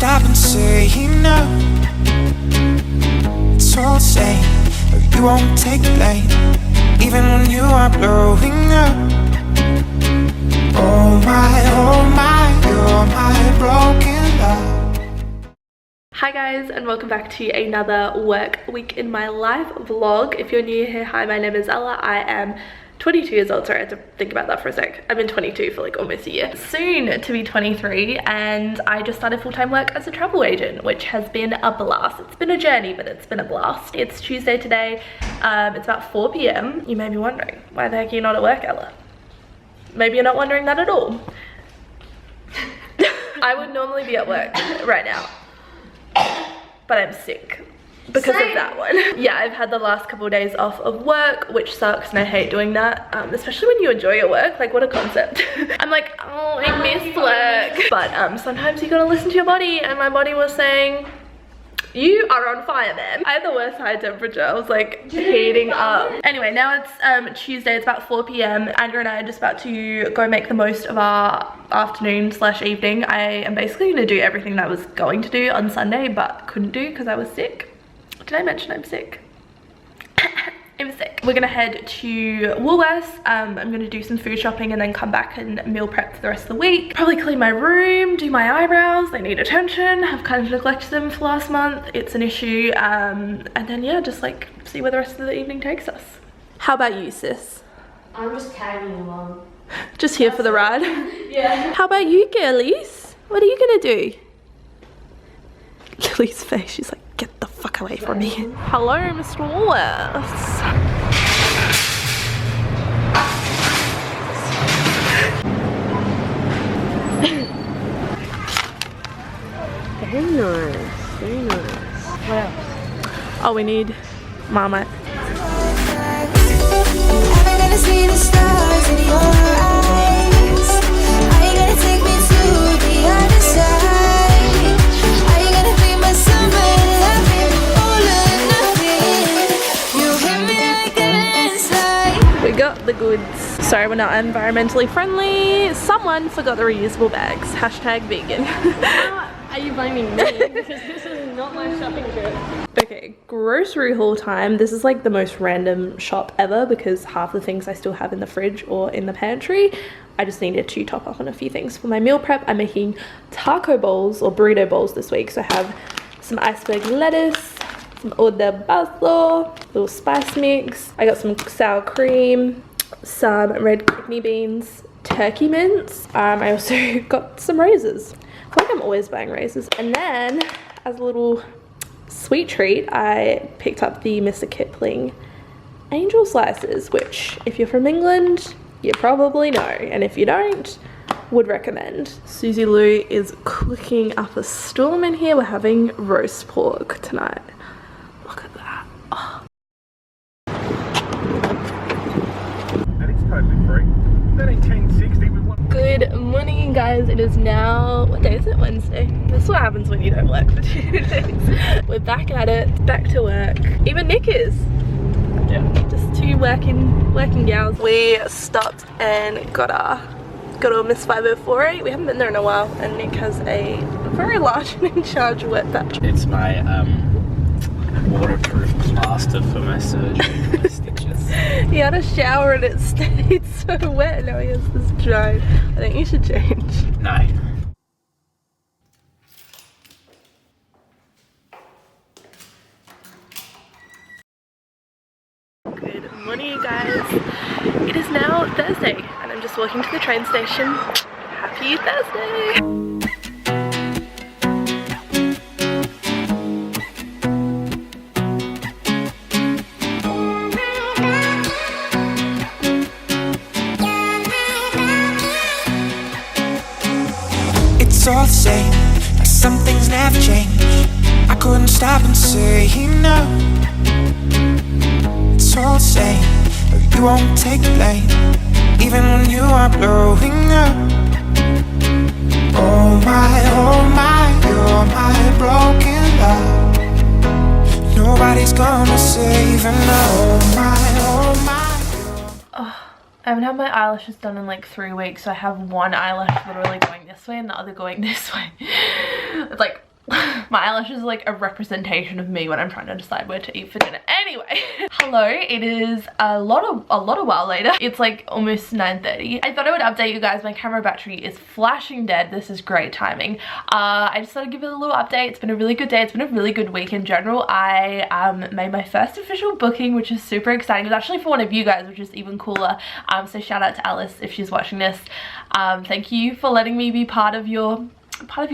stop and say no. It's all the same, but you won't take the blame, even when you are blowing up. Oh my, you're my broken love. Hi guys, and welcome back to another work week in my life vlog. If you're new here, hi, my name is Ella. I am 22 years old. Sorry, I had to think about that for a sec. I've been 22 for like almost a year. Soon to be 23, and I just started full-time work as a travel agent, which has been a blast. It's been a journey, but it's been a blast. It's Tuesday today. It's about 4 p.m. You may be wondering, why the heck are you not at work, Ella? Maybe you're not wondering that at all. I would normally be at work right now, but I'm sick because of that one. Yeah, I've had the last couple of days off of work, which sucks, and I hate doing that, especially when you enjoy your work. Like, what a concept. I'm like, oh, I miss work. But sometimes you gotta listen to your body, and my body was saying, you are on fire, man. I had the worst high temperature. I was like heating up. Anyway, now it's Tuesday. It's about 4 p.m. Andrew and I are just about to go make the most of our afternoon slash evening. I am basically gonna do everything that I was going to do on Sunday, but couldn't do because I was sick. Did I mention I'm sick? I'm sick. We're gonna head to Woolworths. I'm gonna do some food shopping and then come back and meal prep for the rest of the week. Probably clean my room, do my eyebrows. They need attention. I've kind of neglected them for last month. It's an issue. And then yeah, just like see where the rest of the evening takes us. How about you, sis? I'm just tagging along. Just here for the ride? Yeah. How about you, girlies? What are you gonna do? Lily's face, she's like, get the fuck away from me. Hello, Mr. Woolworths. Very nice, very nice. What else? Oh, we need Marmite. We got the goods. Sorry, we're not environmentally friendly. Someone forgot the reusable bags. Hashtag vegan. Are you blaming me? Because this is not my shopping trip. Okay, grocery haul time. This is like the most random shop ever because half the things I still have in the fridge or in the pantry. I just needed to top up on a few things for my meal prep. I'm making taco bowls or burrito bowls this week. So I have some iceberg lettuce, some eau de basil, little spice mix. I got some sour cream, some red kidney beans, turkey mince. I also got some raisins. I feel like I'm always buying raisins. And then as a little sweet treat, I picked up the Mr. Kipling angel slices, which if you're from England, you probably know. And if you don't, would recommend. Susie Lou is cooking up a storm in here. We're having roast pork tonight. Look at that. Oh. That is totally free. 1360 with one. Good morning, guys. It is now, what day is it? Wednesday. This is what happens when you don't work for 2 days. We're back at it, back to work. Even Nick is. Yeah. Just two working gals. We stopped and got our Miss 5048. We haven't been there in a while, and Nick has a very large and in charge wet patch. It's my waterproof plaster for my surgery, my stitches. He had a shower and it stayed so wet. Now he has this dry. I think you should change. No. Good morning, you guys. It is now Thursday and I'm just walking to the train station. Happy Thursday! It's all the same, like some things never change. I couldn't stop and say no. It's all the same, but you won't take the blame, even when you are blowing up. Oh my, you're my broken love. Nobody's gonna save her now. Oh my. I haven't had my eyelashes done in like 3 weeks, so I have one eyelash literally going this way and the other going this way. It's like My eyelashes are like a representation of me when I'm trying to decide where to eat for dinner. Anyway, hello, it is a lot of while later. It's like almost 9:30. I thought I would update you guys. My camera battery is flashing dead. This is great timing. I just thought I'd give it a little update. It's been a really good day. It's been a really good week in general. I made my first official booking, which is super exciting. It was actually for one of you guys, which is even cooler. So shout out to Alice if she's watching this. Thank you for letting me be part of your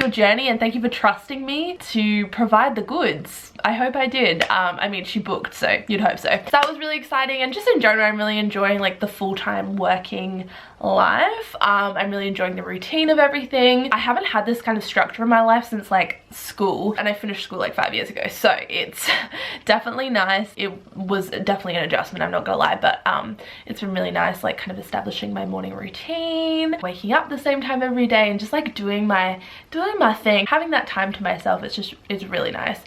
journey, and thank you for trusting me to provide the goods. I hope I did. I mean, she booked, so you'd hope so. So that was really exciting, and just in general I'm really enjoying like the full-time working life. I'm really enjoying the routine of everything. I haven't had this kind of structure in my life since like school, and I finished school like 5 years ago, so it's definitely nice. It was definitely an adjustment, I'm not gonna lie, but it's been really nice, like kind of establishing my morning routine, waking up the same time every day, and just like doing my thing, having that time to myself. It's really nice.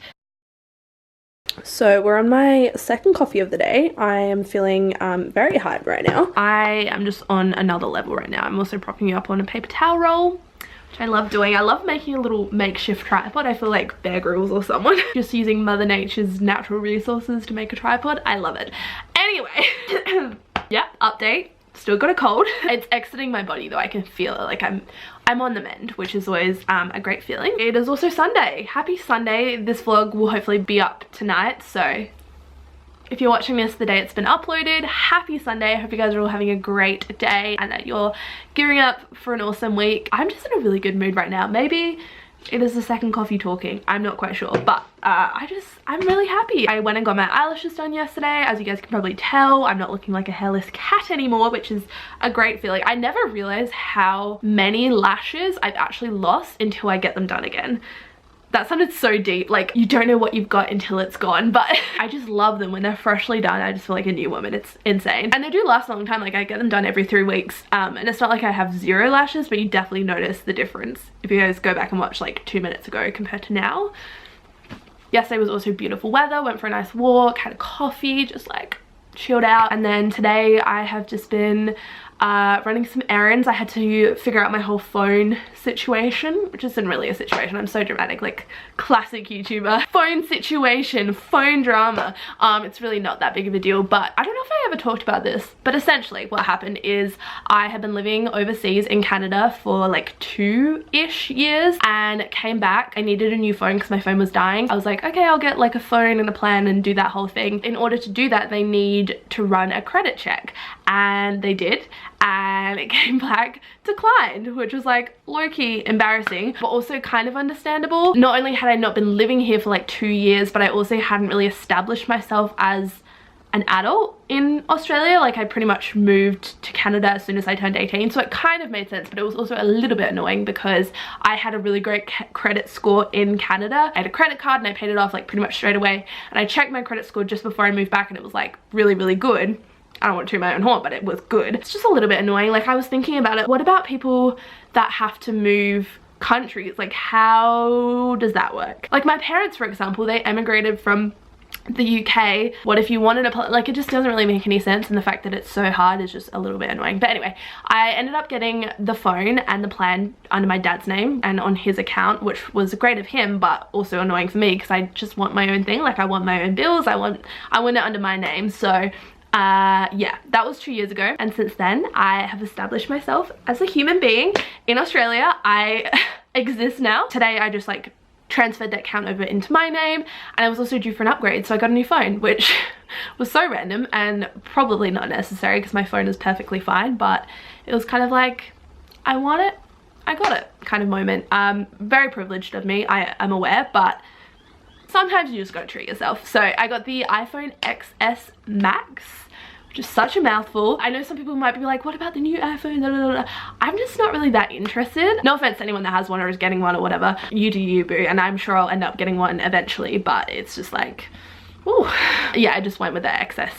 So we're on my second coffee of the day. I am feeling very hyped right now. I am just on another level right now. I'm also propping you up on a paper towel roll, which I love doing. I love making a little makeshift tripod. I feel like Bear Grylls or someone. Just using Mother Nature's natural resources to make a tripod. I love it. Anyway, yeah, update. Still got a cold. It's exiting my body though. I can feel it. Like I'm on the mend, which is always a great feeling. It is also Sunday. Happy Sunday. This vlog will hopefully be up tonight, so if you're watching this the day it's been uploaded, happy Sunday. I hope you guys are all having a great day and that you're gearing up for an awesome week. I'm just in a really good mood right now. Maybe it is the second coffee talking, I'm not quite sure, but I'm really happy. I went and got my eyelashes done yesterday. As you guys can probably tell, I'm not looking like a hairless cat anymore, which is a great feeling. I never realized how many lashes I've actually lost until I get them done again. That sounded so deep, like you don't know what you've got until it's gone, but I just love them when they're freshly done. I just feel like a new woman. It's insane. And they do last a long time. Like I get them done every 3 weeks, and it's not like I have 0 lashes, but you definitely notice the difference if you guys go back and watch like 2 minutes ago compared to now. Yesterday was also beautiful weather. Went for a nice walk, had a coffee, just like chilled out. And then today I have just been running some errands. I had to figure out my whole phone situation, which isn't really a situation. I'm so dramatic, like classic YouTuber. Phone situation, phone drama. It's really not that big of a deal, but I don't know if I ever talked about this, but essentially what happened is I had been living overseas in Canada for like 2-ish years and came back. I needed a new phone because my phone was dying. I was like, okay, I'll get like a phone and a plan and do that whole thing. In order to do that, they need to run a credit check, and they did, and it came back declined, which was like low-key embarrassing, but also kind of understandable. Not only had I not been living here for like 2 years, but I also hadn't really established myself as an adult in Australia. Like I pretty much moved to Canada as soon as I turned 18, so it kind of made sense, but it was also a little bit annoying because I had a really great credit score in Canada. I had a credit card and I paid it off like pretty much straight away, and I checked my credit score just before I moved back and it was like really, really good. I don't want to toot my own horn, but it was good. It's just a little bit annoying. Like I was thinking about it, what about people that have to move countries? Like how does that work? Like my parents, for example, they emigrated from the UK. What if you wanted to, like it just doesn't really make any sense, and the fact that it's so hard is just a little bit annoying. But anyway, I ended up getting the phone and the plan under my dad's name and on his account, which was great of him, but also annoying for me because I just want my own thing. Like I want my own bills. I want it under my name. So yeah, that was 2 years ago, and since then I have established myself as a human being in Australia. I exist now. Today I just like transferred that account over into my name, and I was also due for an upgrade, so I got a new phone, which was so random and probably not necessary because my phone is perfectly fine, but it was kind of like, I want it, I got it kind of moment. Very privileged of me, I am aware, but sometimes you just gotta treat yourself. So I got the iPhone XS Max, which is such a mouthful. I know some people might be like, what about the new iPhone? I'm just not really that interested. No offense to anyone that has one or is getting one or whatever. You do you, boo, and I'm sure I'll end up getting one eventually, but it's just like, ooh. Yeah, I just went with the XS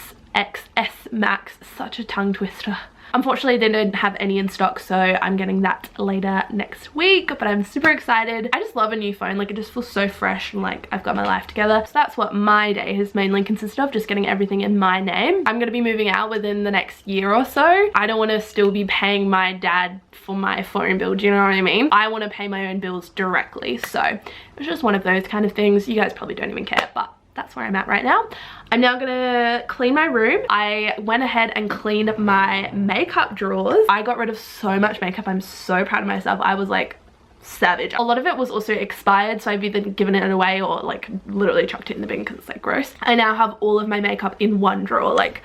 Max. Such a tongue twister. Unfortunately, they don't have any in stock, so I'm getting that later next week, but I'm super excited. I just love a new phone. Like, it just feels so fresh and like I've got my life together. So that's what my day has mainly consisted of, just getting everything in my name. I'm gonna be moving out within the next year or so. I don't want to still be paying my dad for my phone bill, do you know what I mean? I want to pay my own bills directly, so it's just one of those kind of things. You guys probably don't even care, but that's where I'm at right now. I'm now gonna clean my room. I went ahead and cleaned my makeup drawers. I got rid of so much makeup. I'm so proud of myself. I was like savage. A lot of it was also expired, so I've either given it away or like literally chucked it in the bin because it's like gross. I now have all of my makeup in one drawer, like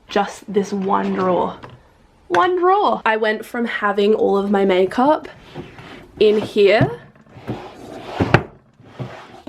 just this one drawer. One drawer. I went from having all of my makeup in here.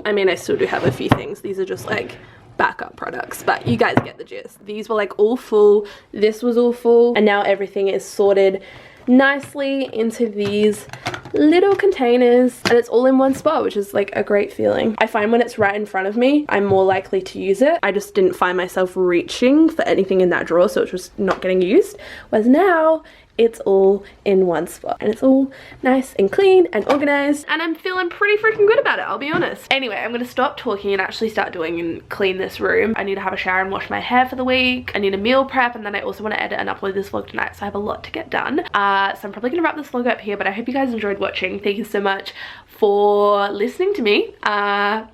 I mean, I still do have a few things. These are just like backup products, but you guys get the gist. These were like all full. This was all full. And now everything is sorted nicely into these little containers, and it's all in one spot, which is like a great feeling. I find when it's right in front of me, I'm more likely to use it. I just didn't find myself reaching for anything in that drawer, so it's just not getting used. Whereas now it's all in one spot and it's all nice and clean and organized, and I'm feeling pretty freaking good about it, I'll be honest. Anyway, I'm gonna stop talking and actually start doing and clean this room. I need to have a shower and wash my hair for the week. I need a meal prep, and then I also want to edit and upload this vlog tonight, so I have a lot to get done. So I'm probably gonna wrap this vlog up here, but I hope you guys enjoyed watching. Thank you so much for listening to me. I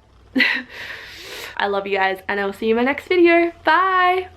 love you guys, and I will see you in my next video. Bye.